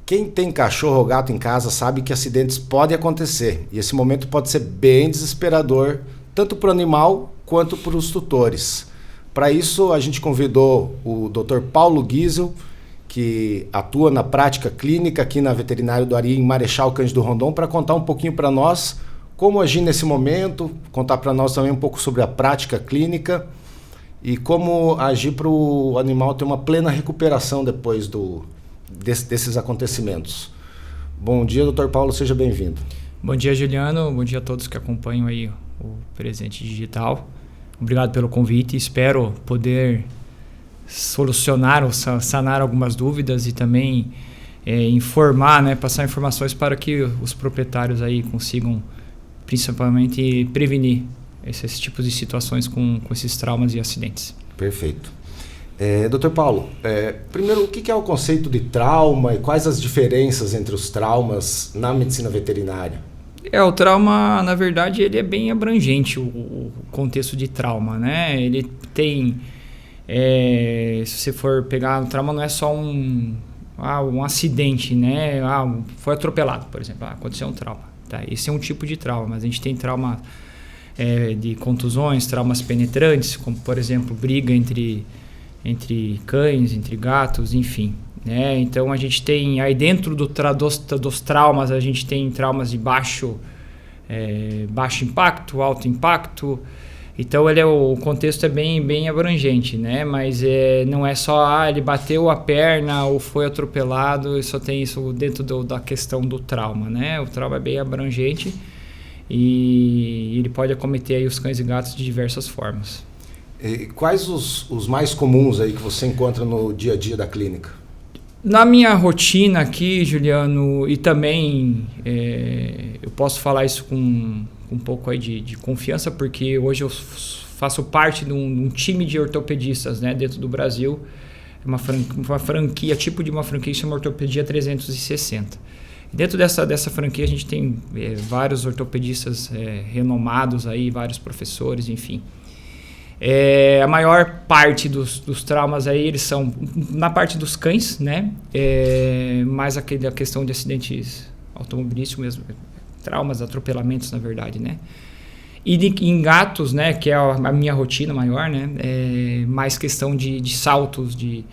Quem tem cachorro ou gato em casa sabe que acidentes podem acontecer. E esse momento pode ser bem desesperador, tanto para o animal quanto para os tutores. Para isso, a gente convidou o Dr. Paulo Giesel, que atua na prática clínica aqui na Veterinário do Ari, em Marechal Cândido Rondon, para contar um pouquinho para nós como agir nesse momento, contar para nós também um pouco sobre a prática clínica e como agir para o animal ter uma plena recuperação depois desses acontecimentos. Bom dia, Dr. Paulo, seja bem-vindo. Bom dia, Juliano. Bom dia a todos que acompanham aí o Presente Digital. Obrigado pelo convite. Espero poder solucionar ou sanar algumas dúvidas e também informar, né, passar informações para que os proprietários aí consigam principalmente prevenir esses tipos de situações com esses traumas e acidentes. Perfeito. Dr. Paulo, primeiro, o que é o conceito de trauma e quais as diferenças entre os traumas na medicina veterinária? O trauma, na verdade, ele é bem abrangente, o contexto de trauma, né? Ele tem, se você for pegar, o trauma não é só um acidente, né? Foi atropelado, por exemplo, aconteceu um trauma. Tá? Esse é um tipo de trauma, mas a gente tem trauma de contusões, traumas penetrantes, como, por exemplo, briga entre cães, entre gatos, enfim. Né? Então, a gente tem aí dentro dos traumas, a gente tem traumas de baixo impacto, alto impacto. Então, o contexto é bem abrangente, né? Mas não é só ele bateu a perna ou foi atropelado, só tem isso dentro da questão do trauma, né? O trauma é bem abrangente e ele pode acometer aí os cães e gatos de diversas formas. E quais os mais comuns aí que você encontra no dia a dia da clínica? Na minha rotina aqui, Juliano, e também eu posso falar isso com um pouco aí de confiança, porque hoje eu faço parte de um time de ortopedistas, né, dentro do Brasil, uma franquia, tipo de uma franquia que chama Ortopedia 360. Dentro dessa franquia a gente tem vários ortopedistas renomados aí, vários professores, enfim. A maior parte dos traumas aí, eles são na parte dos cães, né? Mais a questão de acidentes automobilísticos mesmo, traumas, atropelamentos, na verdade, né? E em gatos, né, que é a minha rotina maior, né? Mais questão de saltos, de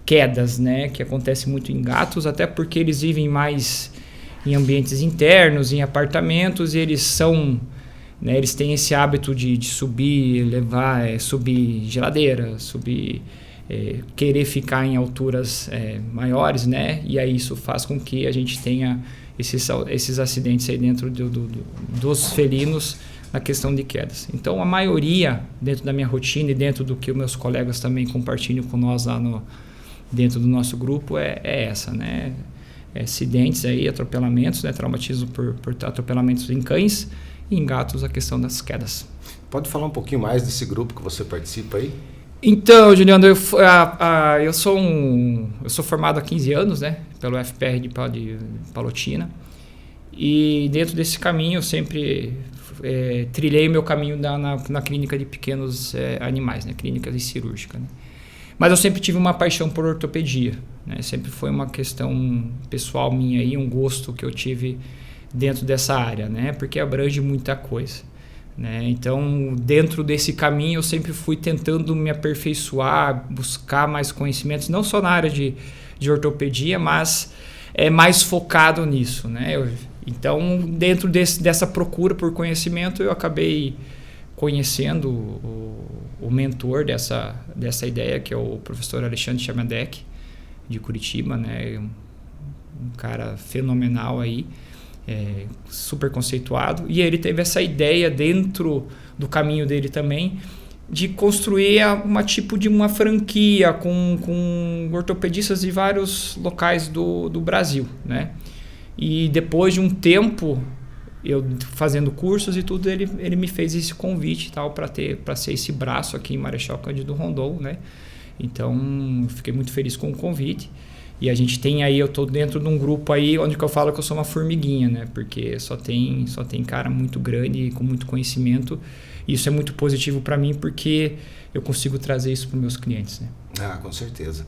quedas, né? Que acontece muito em gatos, até porque eles vivem mais em ambientes internos, em apartamentos, e eles são... Né, eles têm esse hábito de subir, subir geladeira, querer ficar em alturas maiores, né? E aí isso faz com que a gente tenha esses acidentes aí dentro dos felinos na questão de quedas. Então, a maioria, dentro da minha rotina e dentro do que os meus colegas também compartilham com nós lá dentro do nosso grupo, é essa, né? Acidentes aí, atropelamentos, né? Traumatismo por atropelamentos em cães, e em gatos a questão das quedas. Pode falar um pouquinho mais desse grupo que você participa aí? Então, Juliano, eu sou formado há 15 anos, né, pelo FPR de Palotina, e dentro desse caminho eu sempre trilhei o meu caminho na clínica de pequenos animais, né, clínica de cirúrgica, né. Mas eu sempre tive uma paixão por ortopedia, né, sempre foi uma questão pessoal minha aí, um gosto que eu tive dentro dessa área, né? Porque abrange muita coisa, né? Então, dentro desse caminho, eu sempre fui tentando me aperfeiçoar, buscar mais conhecimentos, não só na área de ortopedia, mas mais focado nisso, né? Então, dentro dessa procura por conhecimento, eu acabei conhecendo o mentor dessa ideia, que é o professor Alexandre Chamadec, de Curitiba, né? Um cara fenomenal aí, super conceituado, e ele teve essa ideia dentro do caminho dele também de construir uma franquia com ortopedistas de vários locais do Brasil, né? E depois de um tempo eu fazendo cursos e tudo, ele me fez esse convite tal para ser esse braço aqui em Marechal Cândido Rondon, né? Então fiquei muito feliz com o convite. E a gente tem aí, eu estou dentro de um grupo aí onde que eu falo que eu sou uma formiguinha, né? Porque só tem cara muito grande, com muito conhecimento. E isso é muito positivo para mim, porque eu consigo trazer isso para os meus clientes, né? Com certeza.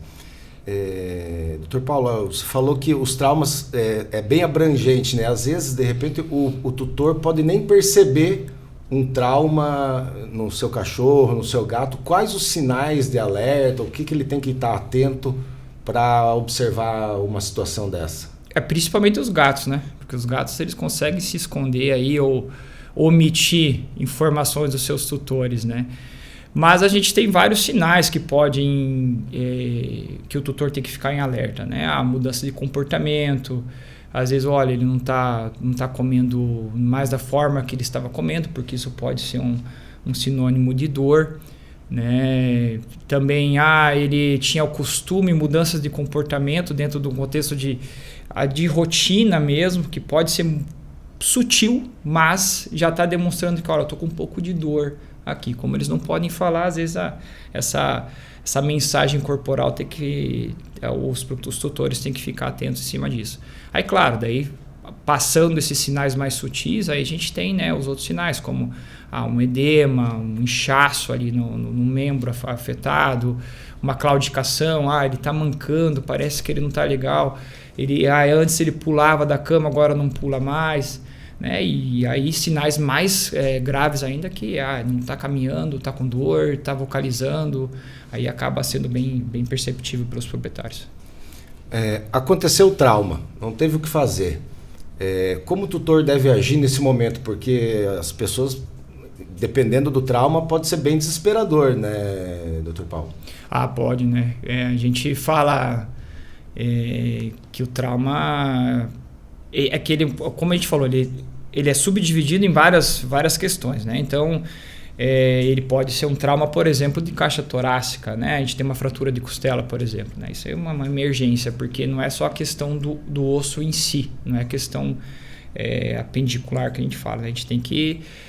Doutor Paulo, você falou que os traumas é bem abrangente, né? Às vezes, de repente, o tutor pode nem perceber um trauma no seu cachorro, no seu gato. Quais os sinais de alerta? O que ele tem que estar atento para observar uma situação dessa? Principalmente os gatos, né? Porque os gatos eles conseguem se esconder aí ou omitir informações dos seus tutores, né? Mas a gente tem vários sinais que podem que o tutor tem que ficar em alerta, né? A mudança de comportamento, às vezes, olha, ele não tá comendo mais da forma que ele estava comendo, porque isso pode ser um sinônimo de dor, né? Também ele tinha o costume, mudanças de comportamento dentro do contexto de rotina mesmo, que pode ser sutil, mas já está demonstrando que, olha, eu estou com um pouco de dor aqui. Como eles não podem falar, às vezes essa mensagem corporal tem que os tutores têm que ficar atentos em cima disso. Aí, claro, daí passando esses sinais mais sutis, aí a gente tem, né, os outros sinais, como um edema, um inchaço ali no membro afetado, uma claudicação, ele está mancando, parece que ele não está legal. Antes ele pulava da cama, agora não pula mais, né? E aí sinais mais graves ainda que não está caminhando, está com dor, está vocalizando, aí acaba sendo bem perceptível pelos proprietários. Aconteceu o trauma, não teve o que fazer. Como o tutor deve agir nesse momento? Porque as pessoas, dependendo do trauma, pode ser bem desesperador, né, Dr. Paulo? Pode, né? A gente fala que o trauma como a gente falou, ele é subdividido em várias questões, né? Então, ele pode ser um trauma, por exemplo, de caixa torácica, né? A gente tem uma fratura de costela, por exemplo, né? Isso é uma emergência, porque não é só a questão do osso em si, não é a questão apendicular que a gente fala. A gente tem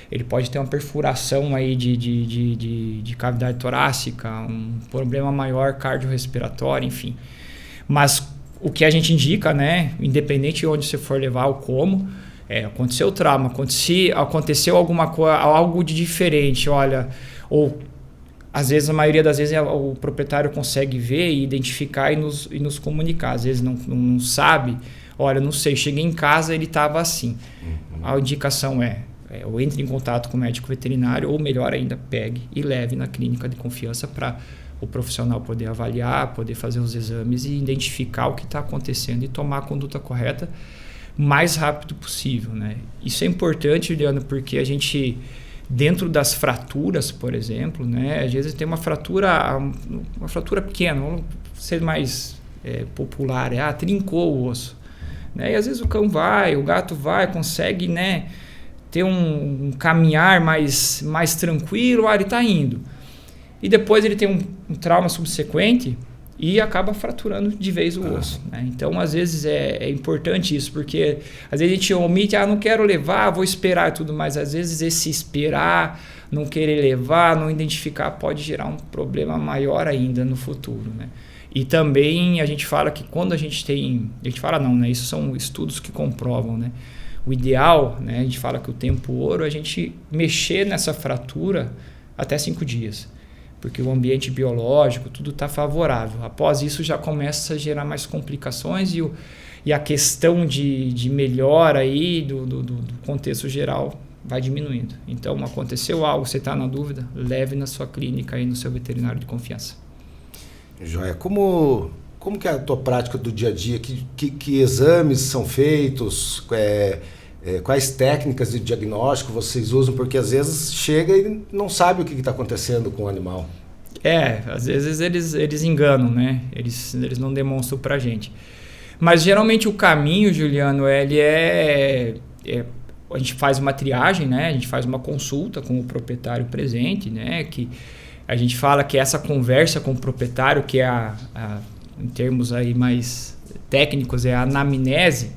ele pode ter uma perfuração aí de cavidade torácica, um problema maior cardiorrespiratório, enfim. Mas o que a gente indica, né, independente de onde você for levar ou como, aconteceu o trauma, aconteceu alguma coisa, algo de diferente, olha, ou às vezes, a maioria das vezes o proprietário consegue ver e identificar e nos comunicar, às vezes não sabe, olha, não sei, cheguei em casa ele estava assim. A indicação ou entre em contato com o médico veterinário, ou melhor ainda, pegue e leve na clínica de confiança para o profissional poder avaliar, poder fazer os exames e identificar o que está acontecendo e tomar a conduta correta o mais rápido possível, né? Isso é importante, Juliano, porque a gente, dentro das fraturas, por exemplo, né, às vezes tem uma fratura pequena, vamos ser mais popular, trincou o osso, né? E às vezes o gato vai, consegue, né, ter um caminhar mais tranquilo, ele está indo. E depois ele tem um trauma subsequente e acaba fraturando de vez o osso, né? Então, às vezes, é importante isso, porque às vezes a gente omite, não quero levar, vou esperar e tudo mais. Às vezes, esse esperar, não querer levar, não identificar, pode gerar um problema maior ainda no futuro, né? E também a gente fala que quando a gente fala não, né? Isso são estudos que comprovam, né? O ideal, né? A gente fala que o tempo ouro é a gente mexer nessa fratura até 5 dias. Porque o ambiente biológico, tudo está favorável. Após isso já começa a gerar mais complicações e a questão de melhora aí do contexto geral vai diminuindo. Então, aconteceu algo, você está na dúvida, leve na sua clínica aí no seu veterinário de confiança. Joia, como que é a tua prática do dia a dia? Que exames são feitos? Quais técnicas de diagnóstico vocês usam? Porque às vezes chega e não sabe o que está acontecendo com o animal. Às vezes eles enganam, né? Eles não demonstram pra gente. Mas geralmente o caminho, Juliano, a gente faz uma triagem, né? A gente faz uma consulta com o proprietário presente, né? Que a gente fala que essa conversa com o proprietário, que em termos aí mais técnicos, é a anamnese,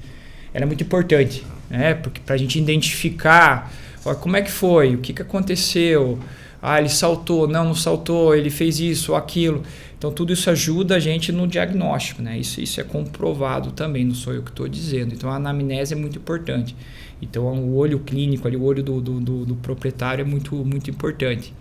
ela é muito importante, né? Porque para a gente identificar como é que foi, o que aconteceu, ele saltou, não saltou, ele fez isso ou aquilo. Então tudo isso ajuda a gente no diagnóstico, né? Isso é comprovado também, não sou eu que estou dizendo. Então a anamnese é muito importante. Então o olho clínico, o olho do proprietário é muito, muito importante.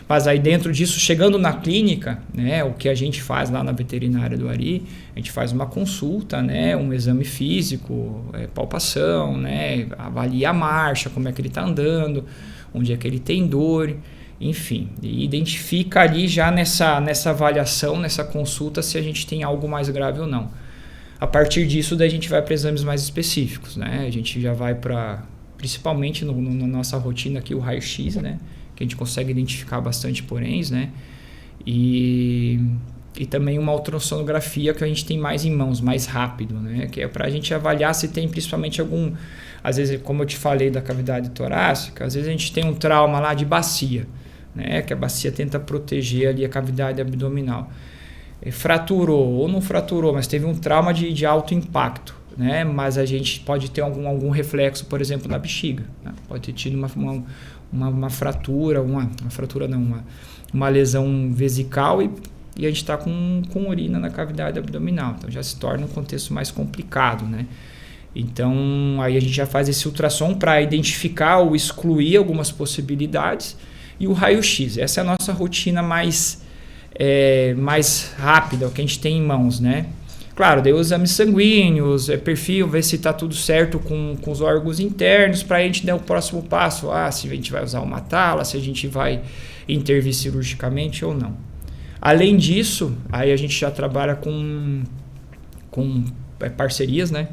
Mas aí dentro disso, chegando na clínica, né, o que a gente faz lá na veterinária do Ari, a gente faz uma consulta, né, um exame físico, palpação, né, avalia a marcha, como é que ele está andando, onde é que ele tem dor, enfim. E identifica ali já nessa avaliação, nessa consulta, se a gente tem algo mais grave ou não. A partir disso, daí a gente vai para exames mais específicos, né? A gente já vai para, principalmente na nossa rotina aqui, o raio-x, né? Que a gente consegue identificar bastante poréns, né? E também uma ultrassonografia que a gente tem mais em mãos, mais rápido, né? Que é para a gente avaliar se tem principalmente algum... Às vezes, como eu te falei da cavidade torácica, às vezes a gente tem um trauma lá de bacia, né? Que a bacia tenta proteger ali a cavidade abdominal. Fraturou ou não fraturou, mas teve um trauma de alto impacto, né? Mas a gente pode ter algum reflexo, por exemplo, na bexiga, né? Pode ter tido uma fratura, uma lesão vesical e a gente está com urina na cavidade abdominal, então já se torna um contexto mais complicado, né? Então aí a gente já faz esse ultrassom para identificar ou excluir algumas possibilidades e o raio-x, essa é a nossa rotina mais rápida, o que a gente tem em mãos, né? Claro, daí os exames sanguíneos, perfil, ver se está tudo certo com os órgãos internos, para a gente dar o próximo passo, se a gente vai usar uma tala, se a gente vai intervir cirurgicamente ou não. Além disso, aí a gente já trabalha com parcerias, né?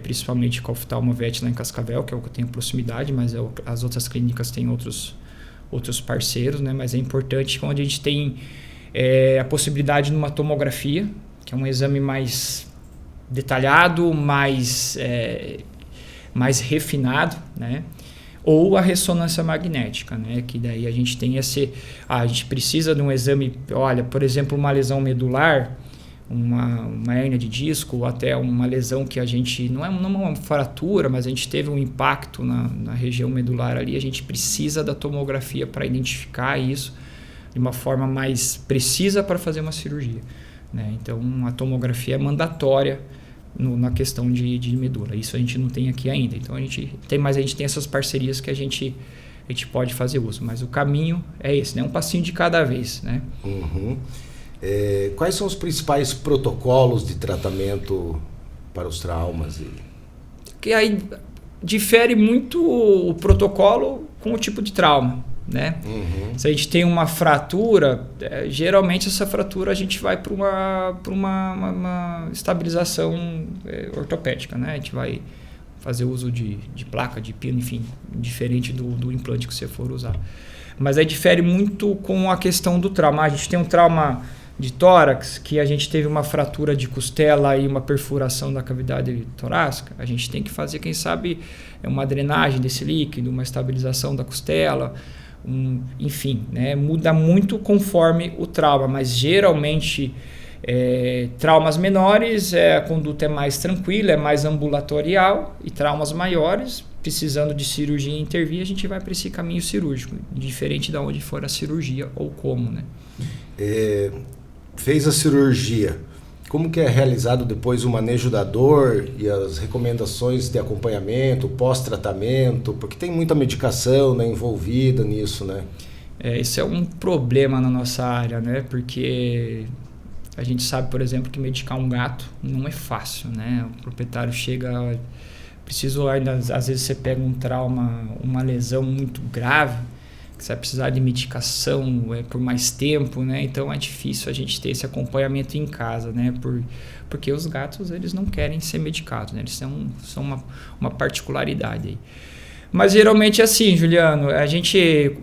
Principalmente com a Oftalmovet lá em Cascavel, que é o que eu tenho proximidade, mas as outras clínicas têm outros parceiros, né? Mas é importante onde a gente tem a possibilidade de uma tomografia, que é um exame mais detalhado, mais refinado, né? Ou a ressonância magnética, né? Que daí a gente tem a gente precisa de um exame, olha, por exemplo, uma lesão medular, uma hérnia de disco, ou até uma lesão que a gente, não é uma fratura, mas a gente teve um impacto na região medular ali, a gente precisa da tomografia para identificar isso de uma forma mais precisa para fazer uma cirurgia, né? Então a tomografia é mandatória na questão de medula. Isso a gente não tem aqui ainda. Então a gente tem essas parcerias que a gente pode fazer uso. Mas o caminho é esse, né? Um passinho de cada vez, né? Uhum. Quais são os principais protocolos de tratamento para os traumas? Que aí difere muito o protocolo com o tipo de trauma, né? Uhum. Se a gente tem uma fratura, geralmente essa fratura a gente vai para uma estabilização ortopédica, né? A gente vai fazer uso de placa, de pino, enfim, diferente do implante que você for usar. Mas aí difere muito com a questão do trauma. A gente tem um trauma de tórax, que a gente teve uma fratura de costela e uma perfuração da cavidade torácica, a gente tem que fazer, quem sabe, uma drenagem desse líquido, uma estabilização da costela, enfim, né? Muda muito conforme o trauma, mas geralmente traumas menores, a conduta é mais tranquila, é mais ambulatorial, e traumas maiores, precisando de cirurgia e intervir, a gente vai para esse caminho cirúrgico, diferente de onde for a cirurgia ou como, né? Fez a cirurgia, como que é realizado depois o manejo da dor e as recomendações de acompanhamento, pós-tratamento, porque tem muita medicação, né, envolvida nisso, né? Esse é um problema na nossa área, né? Porque a gente sabe, por exemplo, que medicar um gato não é fácil, né? O proprietário chega, às vezes você pega um trauma, uma lesão muito grave, que você vai precisar de medicação por mais tempo, né? Então é difícil a gente ter esse acompanhamento em casa, né? Porque os gatos, eles não querem ser medicados, né? Eles são uma particularidade aí. Mas geralmente é assim, Juliano, a gente,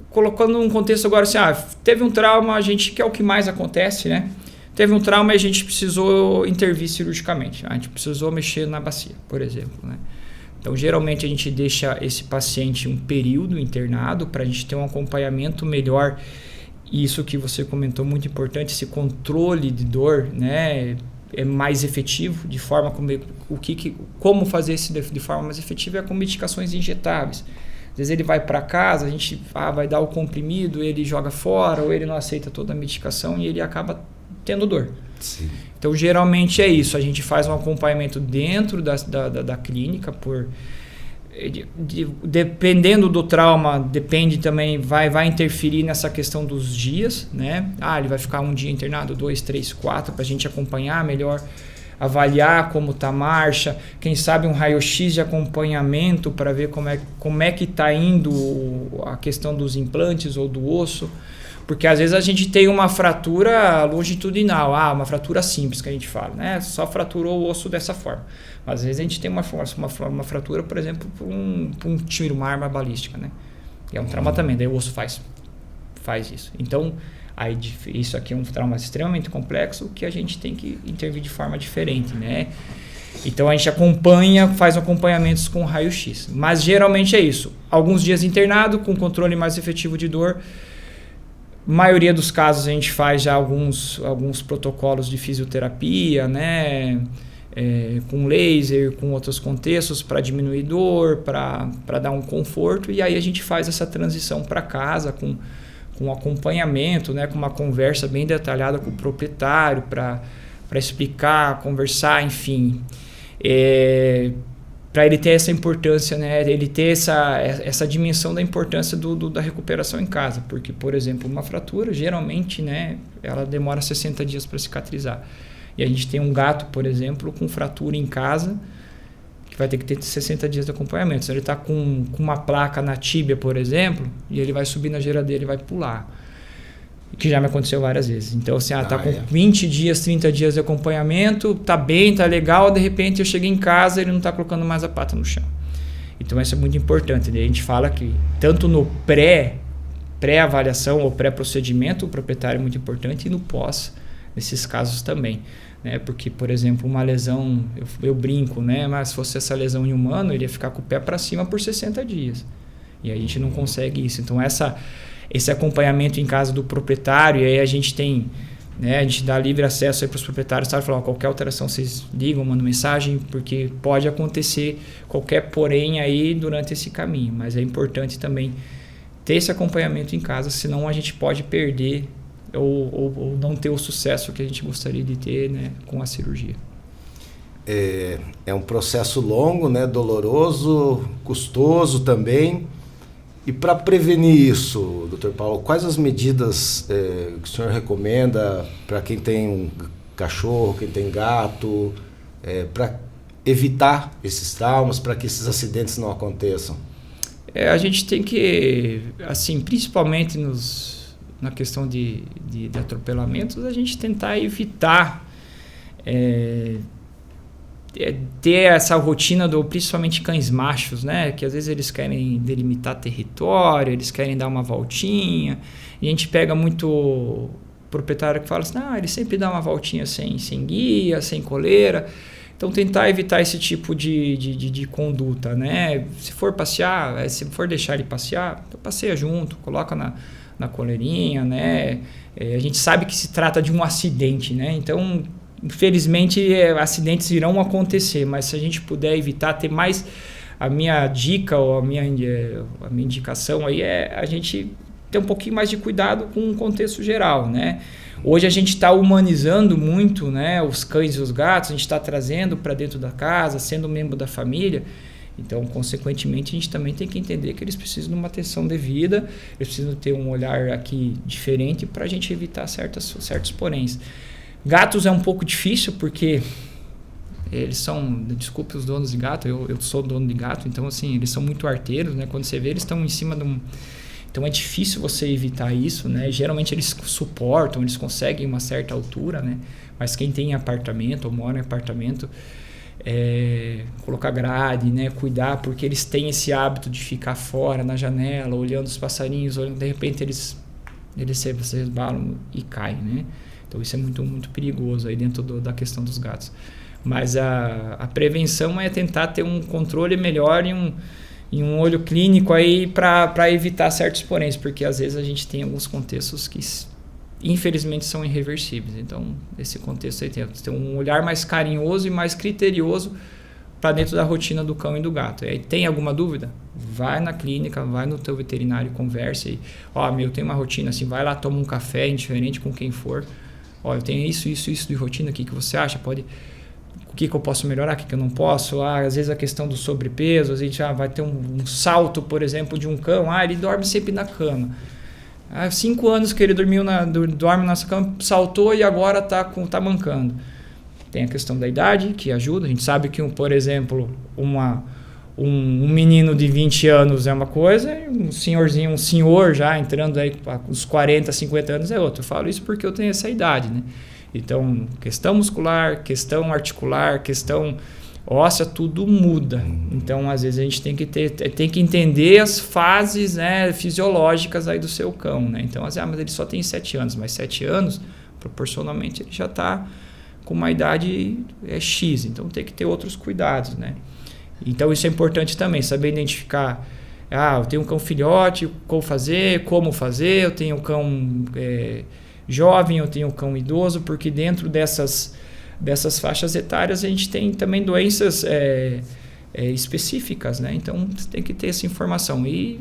colocando um contexto agora assim, teve um trauma, que é o que mais acontece, né? Teve um trauma e a gente precisou intervir cirurgicamente, a gente precisou mexer na bacia, por exemplo, né? Então, geralmente, a gente deixa esse paciente um período internado para a gente ter um acompanhamento melhor. E isso que você comentou, muito importante, esse controle de dor, né, é mais efetivo, de forma como fazer isso de forma mais efetiva é com medicações injetáveis. Às vezes ele vai para casa, a gente vai dar o comprimido, ele joga fora, ou ele não aceita toda a medicação e ele acaba tendo dor. Sim. Então, geralmente é isso. A gente faz um acompanhamento dentro da clínica por dependendo do trauma, depende também, vai interferir nessa questão dos dias, né? Ele vai ficar um dia internado, 2, 3, 4, para a gente acompanhar melhor, avaliar como está a marcha, quem sabe um raio-x de acompanhamento para ver como é que está indo a questão dos implantes ou do osso, porque às vezes a gente tem uma fratura longitudinal, uma fratura simples que a gente fala, né? Só fraturou o osso dessa forma. Mas às vezes a gente tem uma fratura, por exemplo, por um tiro, uma arma balística, né? Que é um trauma também, daí o osso faz isso. Então, isso aqui é um trauma extremamente complexo que a gente tem que intervir de forma diferente, né? Então a gente faz acompanhamentos com raio-x. Mas geralmente é isso. Alguns dias internado, com controle mais efetivo de dor. Maioria dos casos a gente faz já alguns protocolos de fisioterapia, né? Com laser, com outros contextos para diminuir dor, para dar um conforto, e aí a gente faz essa transição para casa com acompanhamento, né? Com uma conversa bem detalhada com o proprietário para explicar, conversar, enfim. Para ele ter essa importância, né? Ele ter essa dimensão da importância da recuperação em casa, porque, por exemplo, uma fratura, geralmente, né, ela demora 60 dias para cicatrizar. E a gente tem um gato, por exemplo, com fratura em casa, que vai ter que ter 60 dias de acompanhamento. Se ele está com uma placa na tíbia, por exemplo, e ele vai subir na geladeira e vai pular, que já me aconteceu várias vezes. Então, assim, tá com 20 dias, 30 dias de acompanhamento, tá bem, tá legal, de repente eu cheguei em casa e ele não tá colocando mais a pata no chão. Então, isso é muito importante, né? A gente fala que tanto no pré-avaliação ou pré-procedimento, o proprietário é muito importante, e no pós, nesses casos também, né? Porque, por exemplo, uma lesão, eu brinco, né? Mas se fosse essa lesão em humano, ele ia ficar com o pé para cima por 60 dias. E a gente não consegue isso. Então, esse acompanhamento em casa do proprietário, e aí a gente tem, né, a gente dá livre acesso para os proprietários, sabe, falar, qualquer alteração vocês ligam, mandam mensagem, porque pode acontecer qualquer porém aí durante esse caminho, mas é importante também ter esse acompanhamento em casa, senão a gente pode perder ou não ter o sucesso que a gente gostaria de ter, né, com a cirurgia. É um processo longo, né, doloroso, custoso também. E para prevenir isso, Dr. Paulo, quais as medidas que o senhor recomenda para quem tem um cachorro, quem tem gato, para evitar esses traumas, para que esses acidentes não aconteçam? A gente tem que, assim, principalmente na questão de atropelamentos, a gente tentar evitar ter essa rotina principalmente cães machos, né? Que às vezes eles querem delimitar território, eles querem dar uma voltinha, e a gente pega muito proprietário que fala assim, ele sempre dá uma voltinha sem guia, sem coleira. Então tentar evitar esse tipo de conduta, né? Se for passear, se for deixar ele passear, então passeia junto, coloca na coleirinha, né? A gente sabe que se trata de um acidente, né? Então, infelizmente, acidentes irão acontecer, mas se a gente puder evitar, ter mais... A minha dica ou a minha indicação aí é a gente ter um pouquinho mais de cuidado com o contexto geral, né? Hoje a gente está humanizando muito, né, os cães e os gatos, a gente está trazendo para dentro da casa, sendo membro da família. Então, consequentemente, a gente também tem que entender que eles precisam de uma atenção devida, eles precisam ter um olhar aqui diferente para a gente evitar certos poréns. Gatos é um pouco difícil porque eles são, desculpe os donos de gato, eu sou dono de gato, então assim, eles são muito arteiros, né? Quando você vê, eles estão em cima de um... Então é difícil você evitar isso, né? Geralmente eles suportam, eles conseguem uma certa altura, né? Mas quem tem apartamento ou mora em apartamento, colocar grade, né? Cuidar, porque eles têm esse hábito de ficar fora, na janela, olhando os passarinhos, de repente eles se resbalam e caem, né? Então isso é muito, muito perigoso aí dentro da questão dos gatos. Mas a prevenção é tentar ter um controle melhor e um olho clínico aí para evitar certos poréns, porque às vezes a gente tem alguns contextos que infelizmente são irreversíveis. Então, esse contexto aí tem um olhar mais carinhoso e mais criterioso para dentro da rotina do cão e do gato. E aí, tem alguma dúvida? Vai na clínica, vai no teu veterinário, conversa e, eu tenho uma rotina assim, vai lá, toma um café indiferente com quem for. Eu tenho isso de rotina aqui, que você acha? Pode o que eu posso melhorar, o que eu não posso. Às vezes a questão do sobrepeso, a gente vai ter um salto, por exemplo, de um cão, ele dorme sempre na cama. Há 5 anos que ele dorme nessa cama, saltou e agora tá mancando. Tem a questão da idade, que ajuda. A gente sabe que, por exemplo, um menino de 20 anos é uma coisa, e um senhor já entrando aí com os 40, 50 anos é outra. Eu falo isso porque eu tenho essa idade, né? Então, questão muscular, questão articular, questão óssea, tudo muda. Então, às vezes, a gente tem que entender as fases, né, fisiológicas aí do seu cão, né? Então, mas ele só tem 7 anos, mas 7 anos, proporcionalmente, ele já está com uma idade X. Então, tem que ter outros cuidados, né? Então, isso é importante também, saber identificar. Eu tenho um cão filhote, como fazer, eu tenho um cão jovem, eu tenho um cão idoso, porque dentro dessas faixas etárias a gente tem também doenças específicas, né? Então, você tem que ter essa informação. E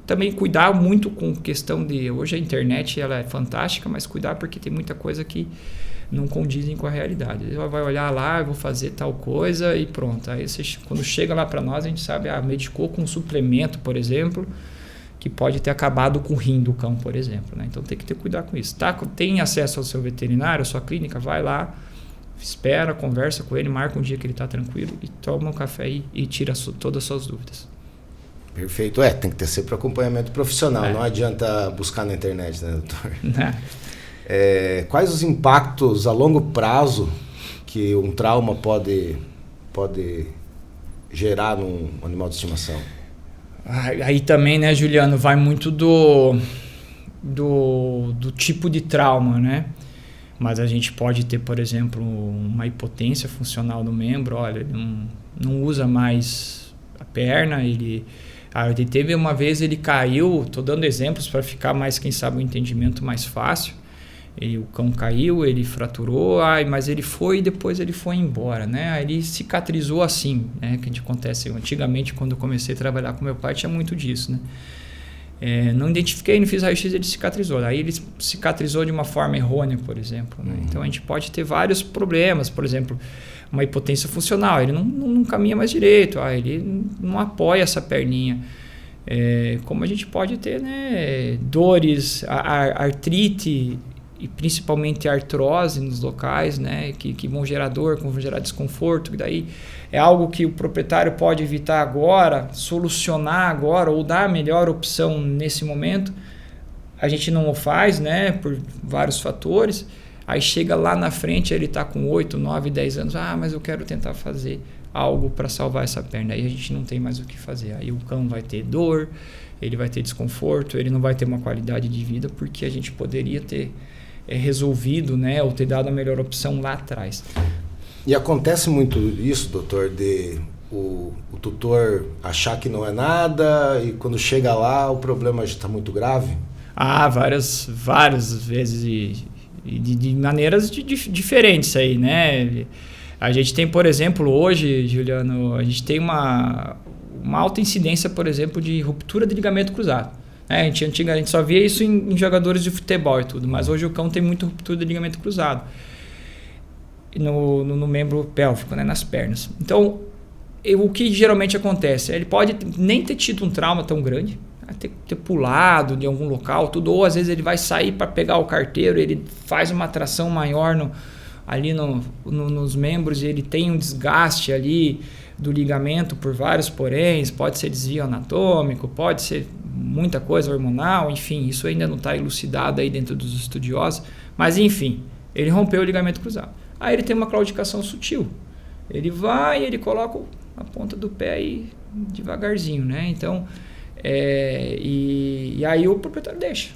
também cuidar muito com questão de... Hoje a internet ela é fantástica, mas cuidar porque tem muita coisa que não condizem com a realidade. Ele vai olhar lá, eu vou fazer tal coisa e pronto. Aí quando chega lá para nós, a gente sabe, medicou com um suplemento, por exemplo, que pode ter acabado com o rim do cão, por exemplo, né? Então tem que ter cuidado com isso. Tem acesso ao seu veterinário, à sua clínica, vai lá, espera, conversa com ele, marca um dia que ele está tranquilo e toma um café e tira todas as suas dúvidas. Perfeito. Tem que ter sempre acompanhamento profissional, não adianta buscar na internet, né, doutor? Quais os impactos a longo prazo que um trauma pode gerar num animal de estimação? Aí também, né, Juliano, vai muito do tipo de trauma, né? Mas a gente pode ter, por exemplo, uma hipotência funcional do membro. Olha, ele não usa mais a perna, ele teve uma vez, ele caiu, estou dando exemplos para ficar mais, quem sabe, um entendimento mais fácil. O cão caiu, ele fraturou, mas ele foi e depois ele foi embora, né? Aí ele cicatrizou assim, né? Que acontece antigamente, quando eu comecei a trabalhar com meu pai, tinha muito disso, né? Não identifiquei, não fiz raio-x, ele cicatrizou. Aí ele cicatrizou de uma forma errônea, por exemplo, né? Então a gente pode ter vários problemas, por exemplo, uma hipotência funcional, ele não caminha mais direito, ele não apoia essa perninha. Como a gente pode ter, né, dores, artrite e principalmente artrose nos locais, né, que vão gerar dor, vão gerar desconforto, que daí é algo que o proprietário pode evitar agora, solucionar agora ou dar a melhor opção nesse momento. A gente não o faz, né, por vários fatores. Aí chega lá na frente, ele está com 8, 9, 10 anos, mas eu quero tentar fazer algo para salvar essa perna. Aí a gente não tem mais o que fazer. Aí o cão vai ter dor, ele vai ter desconforto, ele não vai ter uma qualidade de vida, porque a gente poderia ter resolvido, né, ou ter dado a melhor opção lá atrás. E acontece muito isso, doutor, de o tutor achar que não é nada e quando chega lá o problema já está muito grave? Várias vezes e de maneiras diferentes aí, né? A gente tem, por exemplo, hoje, Juliano, a gente tem uma alta incidência, por exemplo, de ruptura de ligamento cruzado. A gente só via isso em jogadores de futebol e tudo, mas hoje o cão tem muita ruptura de ligamento cruzado no membro pélvico, né, nas pernas. Então, o que geralmente acontece? Ele pode nem ter tido um trauma tão grande, ter pulado de algum local, tudo, ou às vezes ele vai sair para pegar o carteiro, ele faz uma tração maior nos membros e ele tem um desgaste ali do ligamento por vários poréns, pode ser desvio anatômico, pode ser muita coisa hormonal, enfim, isso ainda não está elucidado aí dentro dos estudiosos, mas enfim, ele rompeu o ligamento cruzado. Aí ele tem uma claudicação sutil, ele vai e ele coloca a ponta do pé aí devagarzinho, né? Então, e aí o proprietário deixa.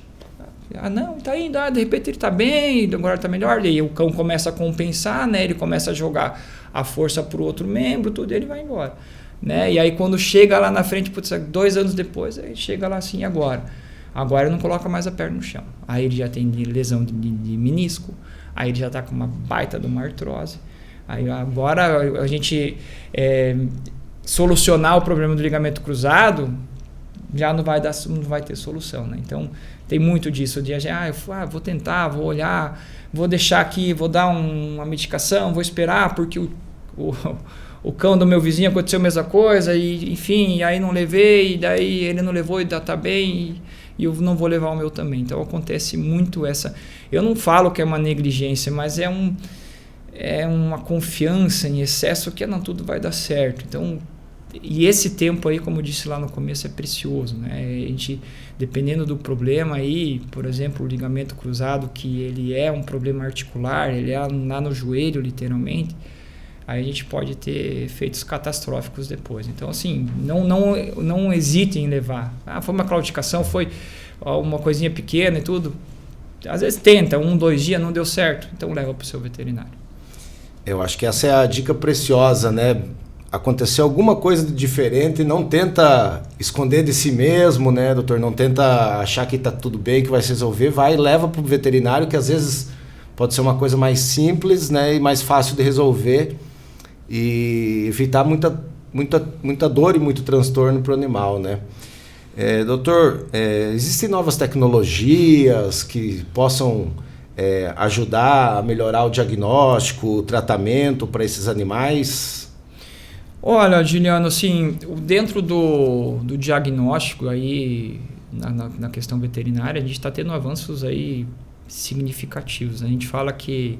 Não, tá indo, de repente ele tá bem, agora tá melhor, e aí o cão começa a compensar, né? Ele começa a jogar a força pro outro membro, tudo, e ele vai embora, né? E aí quando chega lá na frente, 2 anos depois, aí chega lá assim, agora ele não coloca mais a perna no chão, aí ele já tem lesão de menisco, aí ele já tá com uma baita de uma artrose, aí agora a gente solucionar o problema do ligamento cruzado já não vai ter solução, né? Então tem muito disso de vou tentar, vou olhar, vou deixar aqui, vou dar uma medicação, vou esperar porque o cão do meu vizinho aconteceu a mesma coisa, e enfim, e aí não levei, e daí ele não levou e tá bem, e eu não vou levar o meu também. Então acontece muito essa... Eu não falo que é uma negligência, mas é uma confiança em excesso que não, tudo vai dar certo. Então, e esse tempo aí, como eu disse lá no começo, é precioso, né? A gente, dependendo do problema aí, por exemplo, o ligamento cruzado, que ele é um problema articular, ele é lá no joelho, literalmente, aí a gente pode ter efeitos catastróficos depois. Então, assim, não hesitem em levar. Foi uma claudicação, foi uma coisinha pequena e tudo. Às vezes tenta, 2 dias não deu certo, então leva para o seu veterinário. Eu acho que essa é a dica preciosa, né? Aconteceu alguma coisa diferente, não tenta esconder de si mesmo, né, doutor? Não tenta achar que está tudo bem, que vai se resolver. Vai e leva para o veterinário, que às vezes pode ser uma coisa mais simples, né, e mais fácil de resolver e evitar muita dor e muito transtorno para o animal, né? Doutor, existem novas tecnologias que possam ajudar a melhorar o diagnóstico, o tratamento para esses animais? Olha, Juliano, assim, dentro do diagnóstico aí, na questão veterinária, a gente está tendo avanços aí significativos. A gente fala que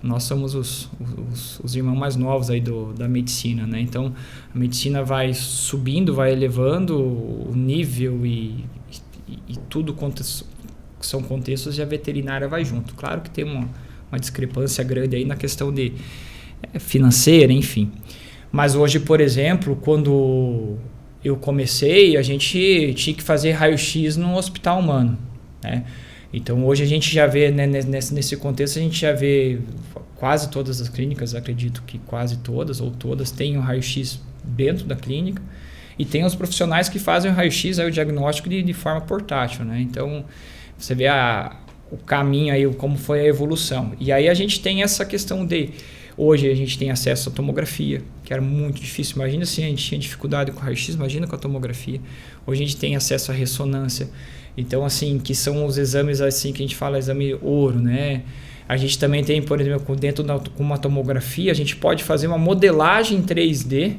nós somos os irmãos mais novos aí da medicina, né? Então, a medicina vai subindo, vai elevando o nível e tudo são contextos, e a veterinária vai junto. Claro que tem uma discrepância grande aí na questão de financeira, enfim. Mas hoje, por exemplo, quando eu comecei, a gente tinha que fazer raio-x no hospital humano, né? Então, hoje a gente já vê, né, nesse contexto, a gente já vê quase todas as clínicas, acredito que quase todas ou todas, têm um raio-x dentro da clínica, e tem os profissionais que fazem o raio-x, aí, o diagnóstico de forma portátil, né? Então, você vê o caminho aí, como foi a evolução. E aí a gente tem essa questão de... Hoje a gente tem acesso à tomografia, que era muito difícil. Imagina se a gente tinha dificuldade com o raio-x, imagina com a tomografia. Hoje a gente tem acesso à ressonância. Então, assim, que são os exames assim que a gente fala, exame ouro, né? A gente também tem, por exemplo, dentro com uma tomografia, a gente pode fazer uma modelagem 3D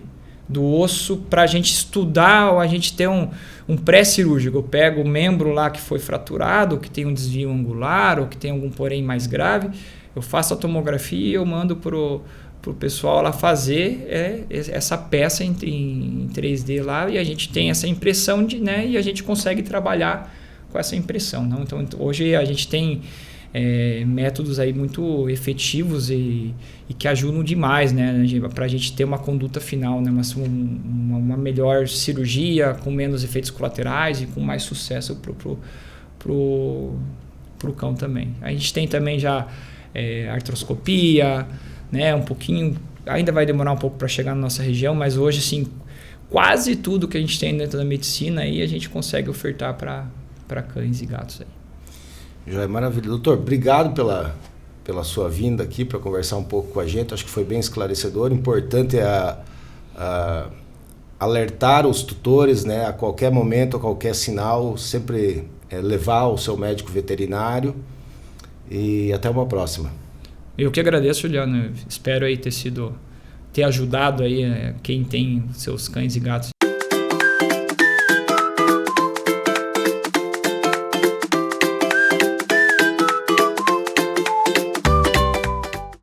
do osso para a gente estudar, ou a gente ter um pré-cirúrgico. Eu pego o membro lá que foi fraturado, que tem um desvio angular, ou que tem algum porém mais grave, eu faço a tomografia e eu mando pro pessoal lá fazer essa peça em 3D lá, e a gente tem essa impressão né, e a gente consegue trabalhar com essa impressão. Não? Então, hoje a gente tem métodos aí muito efetivos e que ajudam demais, né, para a gente ter uma conduta final, né, uma melhor cirurgia, com menos efeitos colaterais e com mais sucesso pro cão também. A gente tem também já artroscopia, né, um pouquinho, ainda vai demorar um pouco para chegar na nossa região, mas hoje, assim, quase tudo que a gente tem dentro da medicina aí a gente consegue ofertar para cães e gatos aí. Já é maravilha. Doutor, obrigado pela sua vinda aqui para conversar um pouco com a gente. Acho que foi bem esclarecedor. Importante alertar os tutores, né, a qualquer momento, a qualquer sinal, sempre levar ao seu médico veterinário. E até uma próxima. Eu que agradeço, Juliano. Espero aí ter ajudado aí quem tem seus cães e gatos.